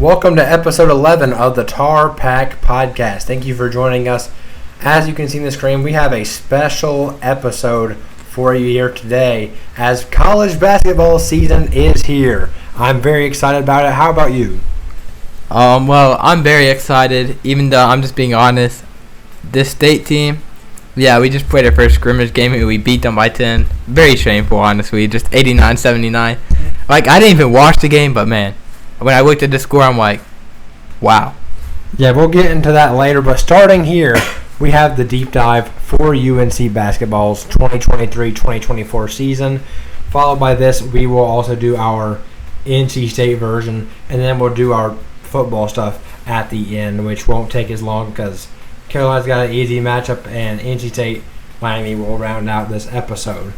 Welcome to episode 11 of the TarPack podcast. Thank you for joining us. As you can see on the screen, we have a special episode for you here today as college basketball season is here. I'm very excited about it. How about you? Well, I'm very excited, even though I'm just being honest. This state team, we just played our first scrimmage game and we beat them by 10. Very shameful, honestly, just 89-79. Like, I didn't even watch the game, but man, when I looked at the score, I'm like, wow. Yeah, we'll get into that later, but starting here, we have the deep dive for UNC basketball's 2023-2024 season. Followed by this, we will also do our NC State version, and then we'll do our football stuff at the end, which won't take as long because Carolina's got an easy matchup, and NC State Miami will round out this episode.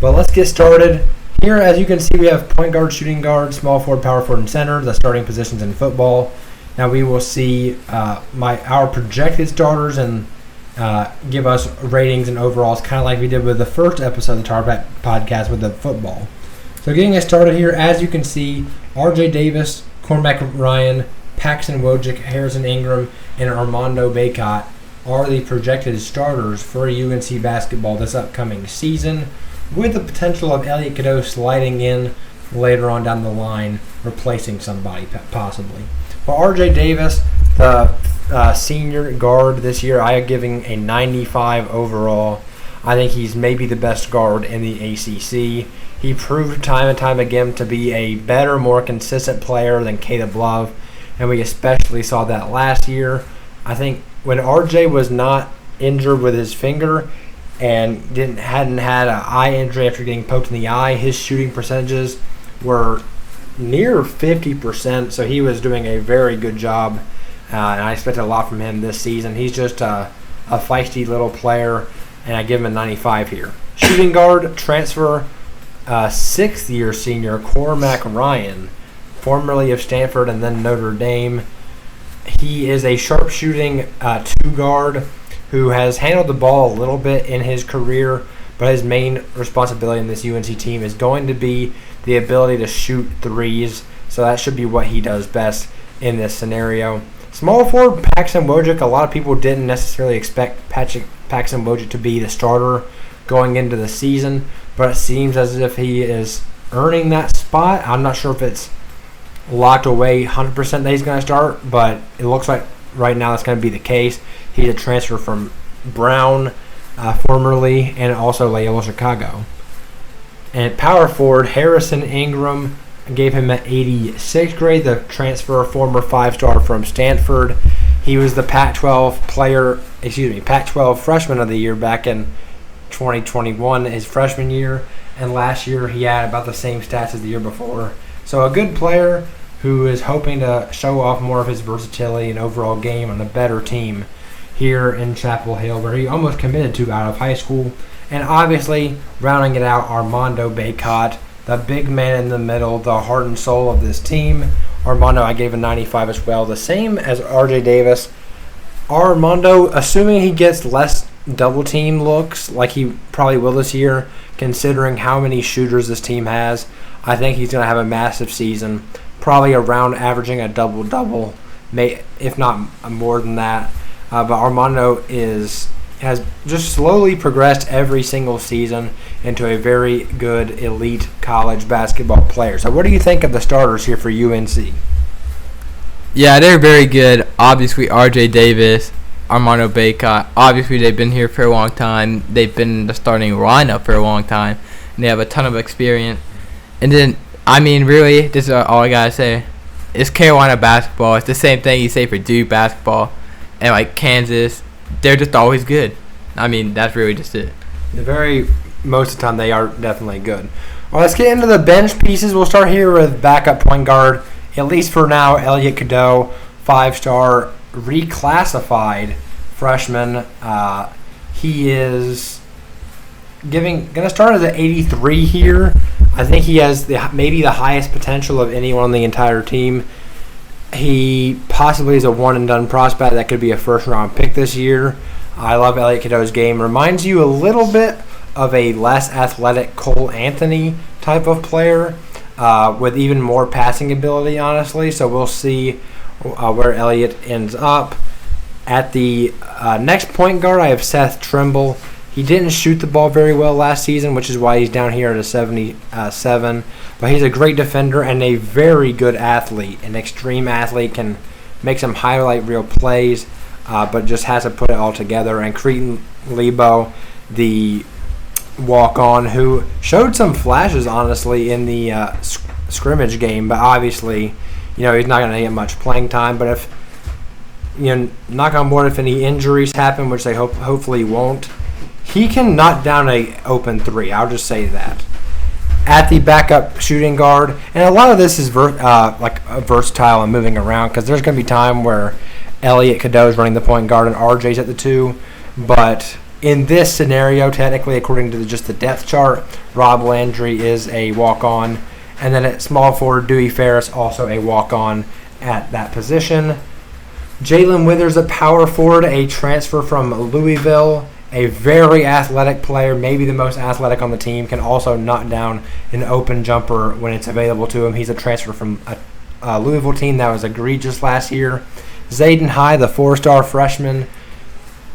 But let's get started. Here, as you can see, we have point guard, shooting guard, small forward, power forward, and center, the starting positions in football. Now we will see our projected starters and give us ratings and overalls, kind of like we did with the first episode of the TarPack podcast with the football. So getting us started here, as you can see, R.J. Davis, Cormac Ryan, Paxton Wojcik, Harrison Ingram, and Armando Bacot are the projected starters for UNC basketball this upcoming season, with the potential of Elliot Cadeau sliding in later on down the line, replacing somebody possibly. For R.J. Davis, the senior guard this year, I am giving a 95 overall. I think he's maybe the best guard in the ACC. He proved time and time again to be a better, more consistent player than Caleb Love, and we especially saw that last year. I think when R.J. was not injured with his finger and hadn't had an eye injury after getting poked in the eye, his shooting percentages were near 50%, so he was doing a very good job, and I expected a lot from him this season. He's just a feisty little player, and I give him a 95 here. Shooting guard, transfer, sixth-year senior Cormac Ryan, formerly of Stanford and then Notre Dame. He is a sharpshooting two-guard who has handled the ball a little bit in his career, but his main responsibility in this UNC team is going to be the ability to shoot threes, so that should be what he does best in this scenario. Small forward Paxton Wojcik, a lot of people didn't necessarily expect Paxton Wojcik to be the starter going into the season, but it seems as if he is earning that spot. I'm not sure if it's locked away 100% that he's going to start, but it looks like right now that's going to be the case. He's a transfer from Brown formerly, and also Loyola Chicago. And power forward Harrison Ingram, gave him an 86 grade, the transfer, former five-star from Stanford. He was the Pac-12 freshman of the year back in 2021, his freshman year, and last year he had about the same stats as the year before. So a good player who is hoping to show off more of his versatility and overall game on a better team here in Chapel Hill, where he almost committed to out of high school. And obviously, rounding it out, Armando Bacot, the big man in the middle, the heart and soul of this team. Armando, I gave a 95 as well, the same as R.J. Davis. Armando, assuming he gets less double team looks like he probably will this year, considering how many shooters this team has, I think he's going to have a massive season, probably around averaging a double-double, if not more than that. But Armando has just slowly progressed every single season into a very good elite college basketball player. So what do you think of the starters here for UNC? Yeah, they're very good. Obviously, R.J. Davis, Armando Bacot, obviously they've been here for a long time. They've been in the starting lineup for a long time, and they have a ton of experience. And then, I mean, really, this is all I got to say. It's Carolina basketball. It's the same thing you say for Duke basketball. And, like, Kansas, they're just always good. I mean, that's really just it. Most of the time, they are definitely good. Well, let's get into the bench pieces. We'll start here with backup point guard, at least for now, Elliot Cadeau, five-star reclassified freshman. He is going to start as an 83 here. I think he has maybe the highest potential of anyone on the entire team. He possibly is a one-and-done prospect that could be a first-round pick this year. I love Elliot Cadeau's game. Reminds you a little bit of a less athletic Cole Anthony type of player. with even more passing ability, honestly. So we'll see where Elliott ends up. At the next point guard, I have Seth Trimble. He didn't shoot the ball very well last season, which is why he's down here at a 77. But he's a great defender and a very good athlete, an extreme athlete, can make some highlight reel plays, but just has to put it all together. And Cretan Lebo, the walk-on, who showed some flashes, honestly, in the scrimmage game, but obviously, he's not going to get much playing time. But if, knock on wood, if any injuries happen, which they hopefully won't, he can knock down a open three. I'll just say that. At the backup shooting guard, and a lot of this is versatile and moving around, because there's going to be time where Elliott Cadeau is running the point guard and RJ's at the 2. But in this scenario, technically, according to just the depth chart, Rob Landry is a walk-on. And then at small forward, Dewey Ferris, also a walk-on at that position. Jalen Withers, a power forward, a transfer from Louisville. A very athletic player, maybe the most athletic on the team, can also knock down an open jumper when it's available to him. He's a transfer from a Louisville team that was egregious last year. Zayden High, the 4-star freshman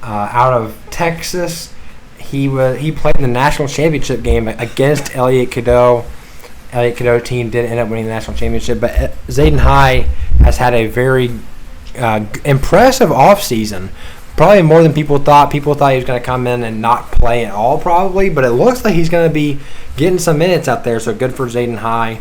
out of Texas, he played in the national championship game against Elliott Cadeau. Elliott Cadeau team did end up winning the national championship, but Zayden High has had a very impressive offseason. Probably more than people thought. People thought he was going to come in and not play at all, probably, but it looks like he's going to be getting some minutes out there, so good for Zayden High.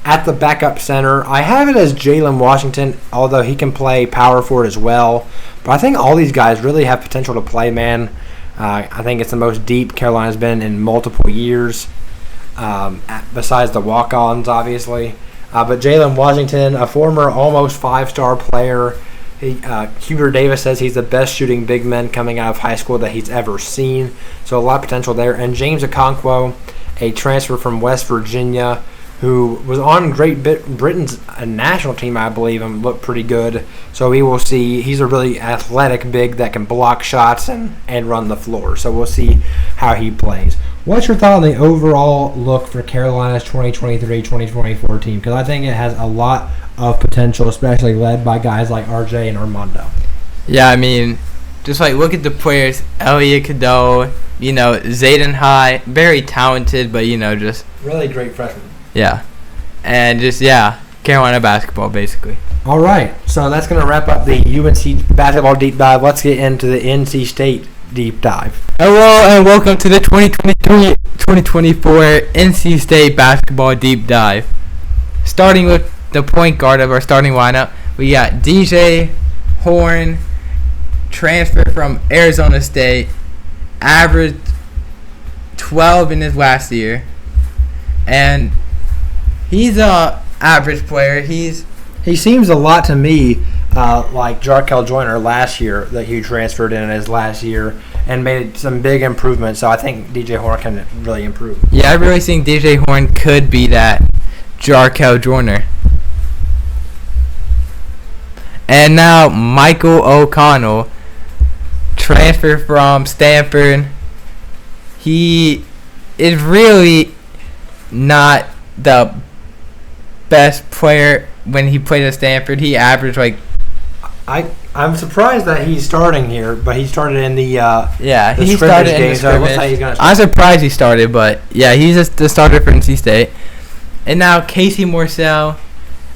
At the backup center, I have it as Jalen Washington, although he can play power forward as well. But I think all these guys really have potential to play, man. I think it's the most deep Carolina's been in multiple years, besides the walk-ons, obviously. But Jalen Washington, a former almost 5-star player. Hubert Davis says he's the best shooting big man coming out of high school that he's ever seen. So a lot of potential there. And James Okonkwo, a transfer from West Virginia, who was on Great Britain's national team, I believe, and looked pretty good. So we will see. He's a really athletic big that can block shots and run the floor. So we'll see how he plays. What's your thought on the overall look for Carolina's 2023-2024 team? Because I think it has a lot of potential, especially led by guys like RJ and Armando. Yeah, I mean, just look at the players. Elliott Cadeau, Zayden High, very talented, but just really great freshman. Yeah, and Carolina basketball basically. All right, so that's going to wrap up the UNC basketball deep dive. Let's get into the NC State deep dive. Hello and welcome to the 2023-2024 NC State basketball deep dive. Starting with the point guard of our starting lineup, we got DJ Horn, transfer from Arizona State, averaged 12 in his last year, and he's a average player. He seems a lot to me like Jarkel Joyner last year, that he transferred in his last year and made some big improvements. So I think DJ Horn can really improve. Yeah, I really think DJ Horn could be that Jarkel Joyner. And now Michael O'Connell, transfer from Stanford. He is really not the best player when he played at Stanford. He averaged I'm surprised that he's starting here, but he started in the he started in the scrimmage. I'm surprised he started, but he's just the starter for NC State. And now Casey Morsell.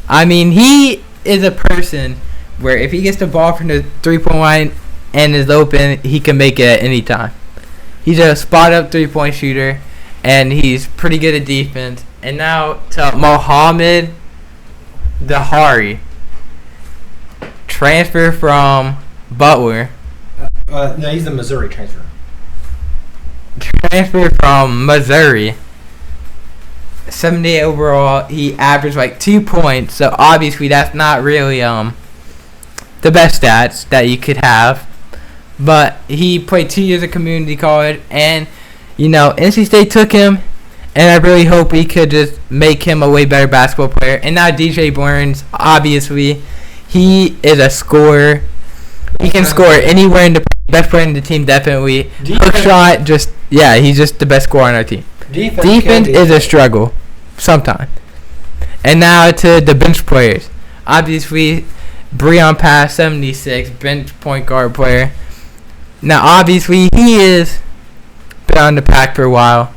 I mean, he is a person where if he gets the ball from the three-point line and is open, he can make it at any time. He's a spot-up three-point shooter, and he's pretty good at defense. And now to Mohamed Dahari, transfer from Butler. No, he's the Missouri transfer. Transfer from Missouri. 78 overall. He averaged 2 points, so obviously that's not really the best stats that you could have. But he played 2 years of community college, and NC State took him, and I really hope we could just make him a way better basketball player. And now DJ Burns, obviously, he is a scorer. He can score anywhere in the best player in the team, definitely. Hook shot, he's just the best scorer on our team. Defense is a struggle sometimes. And now to the bench players. Obviously, Breon Pass, 76, bench point guard player. Now, obviously, he is been on the pack for a while.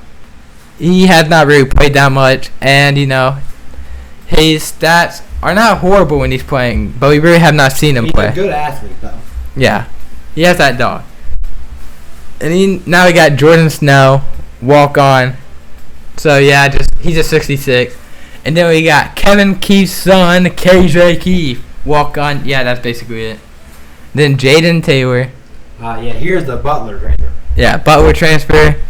He has not really played that much, and, his stats are not horrible when he's playing, but we really have not seen him play. He's a good athlete, though. Yeah, he has that dog. And now we got Jordan Snow, walk on. So, yeah, he's a 66. And then we got Kevin Keefe's son, KJ Keefe, walk on. Yeah, that's basically it. Then Jaden Taylor. Here's the Butler transfer. Yeah, Butler transfer.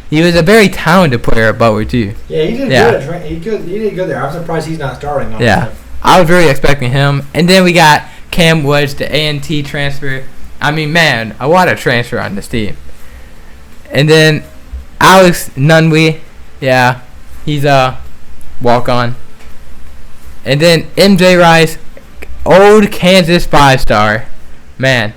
He was a very talented player at Butler, too. Yeah, he did good. He did good there. I'm surprised he's not starting on Yeah, I was really expecting him. And then we got Cam Woods, the A&T transfer. I mean, man, a lot of transfer on this team. And then Alex Nunley. Yeah, he's a walk-on. And then MJ Rice, old Kansas 5-star. Man,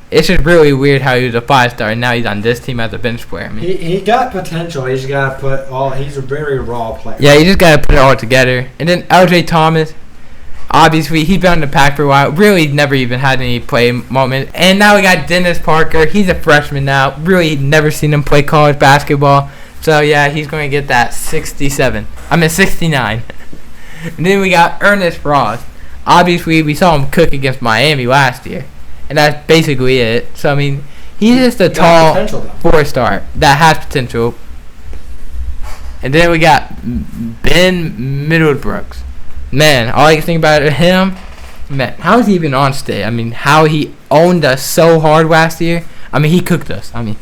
it's just really weird how he was a 5-star and now he's on this team as a bench player. I mean, he got potential. He's got to he's a very raw player. Yeah, you just got to put it all together. And then LJ Thomas, obviously he's been on the pack for a while. Really never even had any play moment. And now we got Dennis Parker. He's a freshman now. Really never seen him play college basketball. So, yeah, he's going to get that 69. And then we got Ernest Ross. Obviously, we saw him cook against Miami last year. And that's basically it. So, I mean, he's just a tall 4-star that has potential. And then we got Ben Middlebrooks. Man, all I can think about him, man, how is he even on state? I mean, how he owned us so hard last year. I mean, he cooked us. I mean.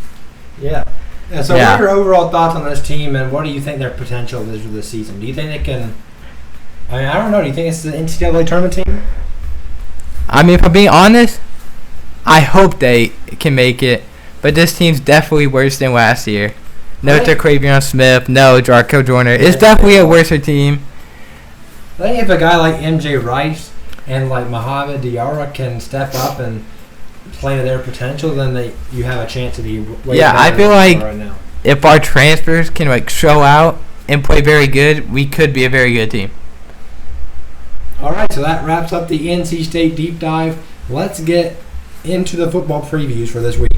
Yeah. So what are your overall thoughts on this team, and what do you think their potential is for this season? Do you think they can – I mean, I don't know. Do you think it's the NCAA tournament team? I mean, if I'm being honest, I hope they can make it. But this team's definitely worse than last year. No Traquavion Smith, no Jarko Joyner. It's definitely a worse team. I think if a guy like MJ Rice and like Mohamed Diarra can step up and – play to their potential, then you have a chance to be way better I feel like right now. If our transfers can show out and play very good, we could be a very good team. All right, so that wraps up the NC State deep dive. Let's get into the football previews for this week.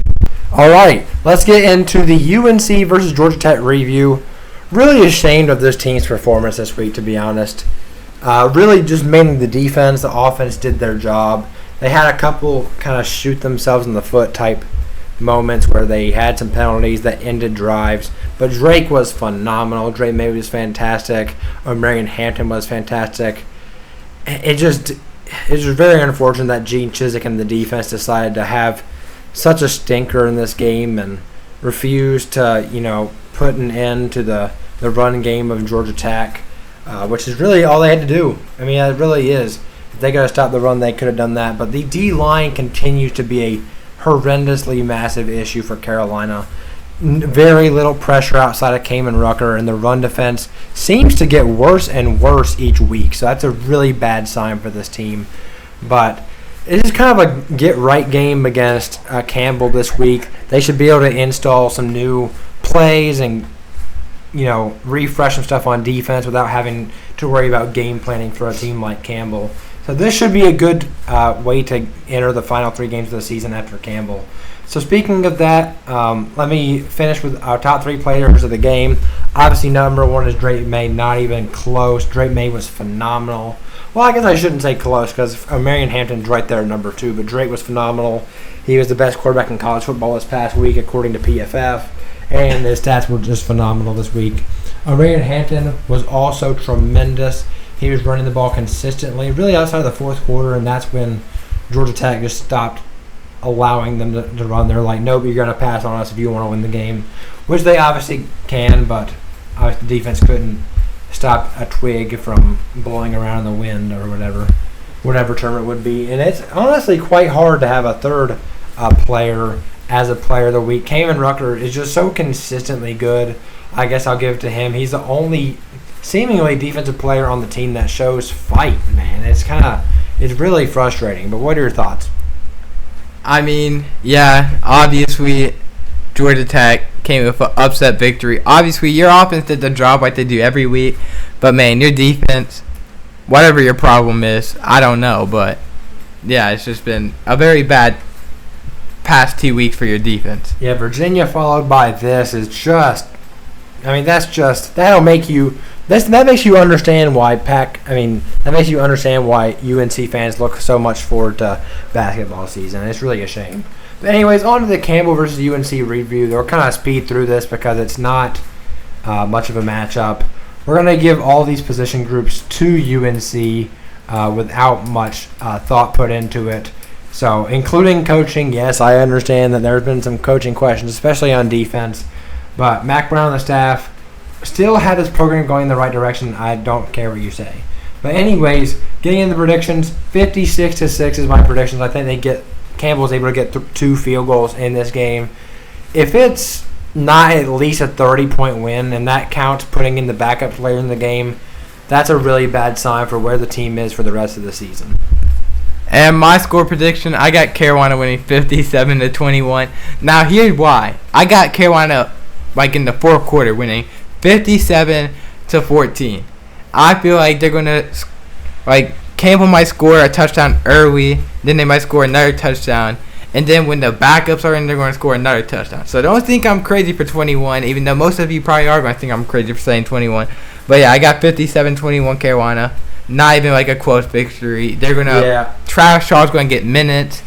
All right, let's get into the UNC versus Georgia Tech review. Really ashamed of this team's performance this week, to be honest. Really just mainly the defense. The offense did their job. They had a couple kind of shoot themselves in the foot type moments where they had some penalties that ended drives. But Drake was phenomenal. Drake May was fantastic. Marion Hampton was fantastic. It's just very unfortunate that Gene Chizik and the defense decided to have such a stinker in this game and refused to, put an end to the run game of Georgia Tech, which is really all they had to do. I mean, it really is. If they got to stop the run, they could have done that. But the D-line continues to be a horrendously massive issue for Carolina. Very little pressure outside of Kamen Rucker, and the run defense seems to get worse and worse each week. So that's a really bad sign for this team. But it is kind of a get-right game against Campbell this week. They should be able to install some new plays and refresh some stuff on defense without having to worry about game planning for a team like Campbell. So this should be a good way to enter the final 3 games of the season after Campbell. So speaking of that, let me finish with our top 3 players of the game. Obviously, number 1 is Drake May, not even close. Drake May was phenomenal. Well, I guess I shouldn't say close because Marion Hampton's right there at number 2, but Drake was phenomenal. He was the best quarterback in college football this past week, according to PFF, and his stats were just phenomenal this week. Marion Hampton was also tremendous. He was running the ball consistently, really outside of the fourth quarter, and that's when Georgia Tech just stopped allowing them to run. They're like, nope, you're going to pass on us if you want to win the game, which they obviously can, but the defense couldn't stop a twig from blowing around in the wind or whatever term it would be. And it's honestly quite hard to have a third player as a player of the week. Kamen Rucker is just so consistently good. I guess I'll give it to him. He's the only seemingly defensive player on the team that shows fight, man. It's really frustrating. But what are your thoughts? I mean, yeah, obviously Georgia Tech came with an upset victory. Obviously, your offense did the job like they do every week. But, man, your defense whatever your problem is, I don't know, but yeah, it's just been a very bad past 2 weeks for your defense. Yeah, Virginia followed by this is just, I mean, that'll make you, that makes you understand why that makes you understand why UNC fans look so much forward to basketball season. It's really a shame. But anyways, on to the Campbell versus UNC review. We'll kind of speed through this because it's not much of a matchup. We're going to give all these position groups to UNC without much thought put into it. So, including coaching, yes, I understand that there's been some coaching questions, especially on defense. But Mac Brown and the staff still had this program going in the right direction. I don't care what you say. But anyways, getting into predictions, 56-6 is my predictions. I think Campbell's able to get 2 field goals in this game. If it's not at least a 30-point win, and that counts putting in the backups later in the game, that's a really bad sign for where the team is for the rest of the season. And my score prediction, I got Carolina winning 57-21. Now here's why. I got Carolina in the fourth quarter winning 57-14. I feel like they're gonna Campbell might score a touchdown early, then they might score another touchdown, and then when the backups are in, they're going to score another touchdown. So don't think I'm crazy for 21, even though most of you probably are going to think I'm crazy for saying 21. But yeah, I got 57-21 Carolina. Not even a close victory. They're going to... Yeah. Travis Shaw's going to get minutes.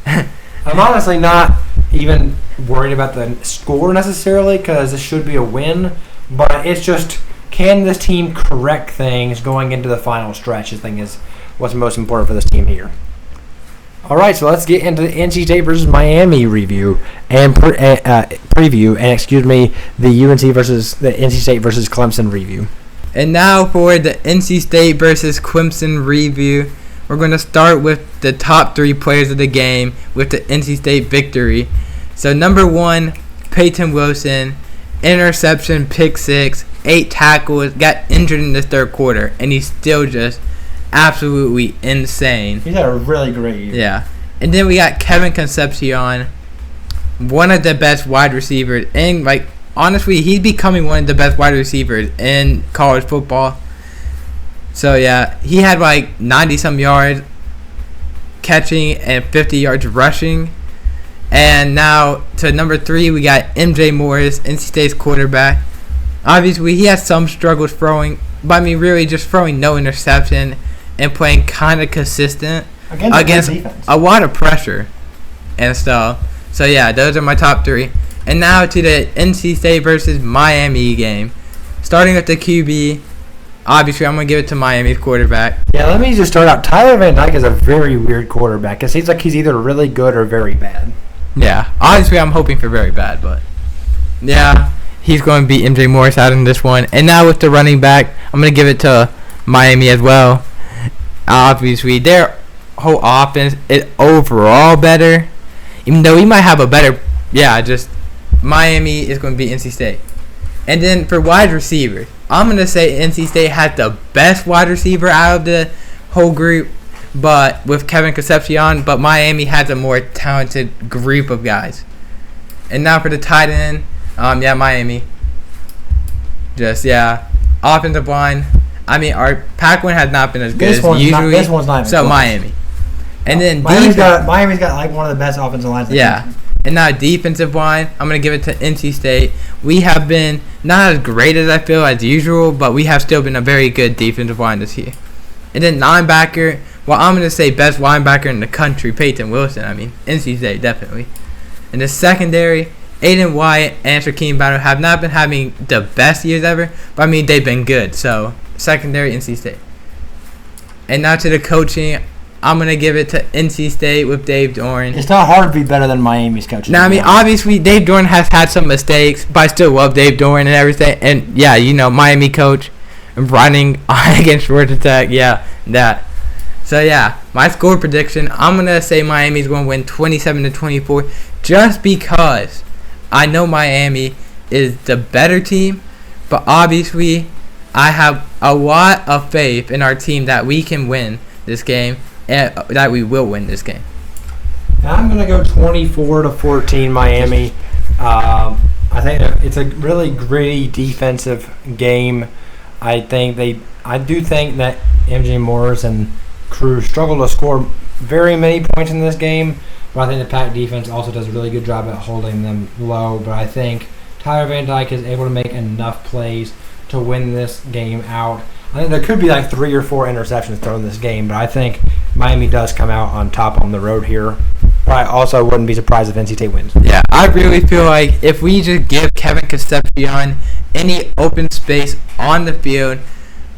I'm honestly not even worried about the score necessarily because this should be a win. But it's just, can this team correct things going into the final stretch? I think is what's most important for this team here. All right, so let's get into the NC State versus Miami review and preview, and the UNC versus the NC State versus Clemson review. And now for the NC State versus Clemson review, we're going to start with the top 3 players of the game with the NC State victory. So number 1, Peyton Wilson, interception, pick 6, 8 tackles, got injured in the third quarter, and he's still just absolutely insane. He's had a really great year. Yeah. And then we got Kevin Concepcion, one of the best wide receivers, and honestly, he's becoming one of the best wide receivers in college football. So yeah, he had 90-some yards catching and 50 yards rushing. And now to number 3, we got MJ Morris, NC State's quarterback. Obviously, he has some struggles throwing, but really just throwing no interception and playing kind of consistent against a lot of pressure and stuff. So yeah, those are my top 3. And now to the NC State versus Miami game. Starting with the QB, obviously I'm going to give it to Miami's quarterback. Yeah, let me just start out. Tyler Van Dyke is a very weird quarterback. It seems like he's either really good or very bad. Yeah, obviously I'm hoping for very bad, but yeah, he's going to beat MJ Morris out in this one. And now with the running back, I'm going to give it to Miami as well. Obviously, their whole offense is overall better, even though we might have a better, just Miami is going to beat NC State. And then for wide receivers, I'm going to say NC State had the best wide receiver out of the whole group, but with Kevin Concepcion, but Miami has a more talented group of guys. And now for the tight end, Miami. Offensive line. I mean, our Pac one has not been as good as usually. This one's not even so close. Miami. And then Miami's got one of the best offensive lines. Yeah. And now defensive line, I'm going to give it to NC State. We have been not as great as I feel as usual, but we have still been a very good defensive line this year. And then linebacker, I'm going to say best linebacker in the country, Peyton Wilson. I mean, NC State, definitely. And the secondary, Aiden Wyatt and Shaquem Battle have not been having the best years ever, but they've been good. So, secondary, NC State. And now to the coaching, I'm going to give it to NC State with Dave Doran. It's not hard to be better than Miami's coaching. Now, obviously, Dave Doran has had some mistakes, but I still love Dave Doran and everything. And, Miami coach running against Georgia Tech. Yeah, that. So, my score prediction, I'm going to say Miami's going to win 27-24 just because I know Miami is the better team, but obviously I have a lot of faith in our team that we can win this game. And that we will win this game. I'm going to go 24-14 Miami. I think it's a really gritty defensive game. I do think that MJ Morris and crew struggle to score very many points in this game, but I think the Pack defense also does a really good job at holding them low. But I think Tyler Van Dyke is able to make enough plays to win this game out. I think there could be like 3 or 4 interceptions thrown in this game, but I think Miami does come out on top on the road here. But I also wouldn't be surprised if NC State wins. Yeah, I really feel like if we just give Kevin Concepcion any open space on the field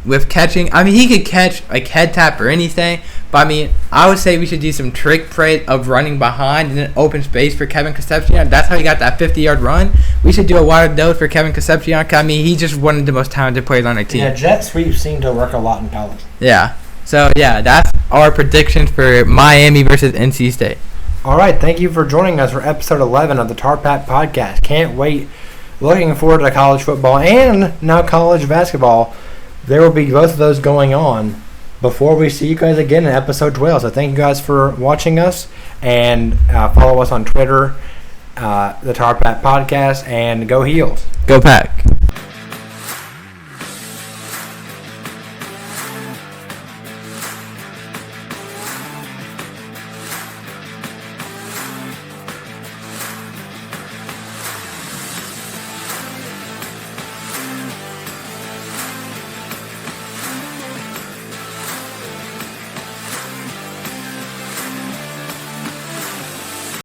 with catching, I mean, he could catch like head tap or anything, but I mean, I would say we should do some trick play of running behind and then open space for Kevin Concepcion. That's how he got that 50-yard run. We should do a wide nose for Kevin Concepcion. I mean, he's just one of the most talented players on our team. Yeah, jet sweeps seem to work a lot in college. Yeah. So, yeah, that's our predictions for Miami versus NC State. All right, thank you for joining us for episode 11 of the TarPack podcast. Can't wait. Looking forward to college football and now college basketball. There will be both of those going on before we see you guys again in episode 12. So thank you guys for watching us, and follow us on Twitter, the TarPack podcast, and go Heels. Go Pack.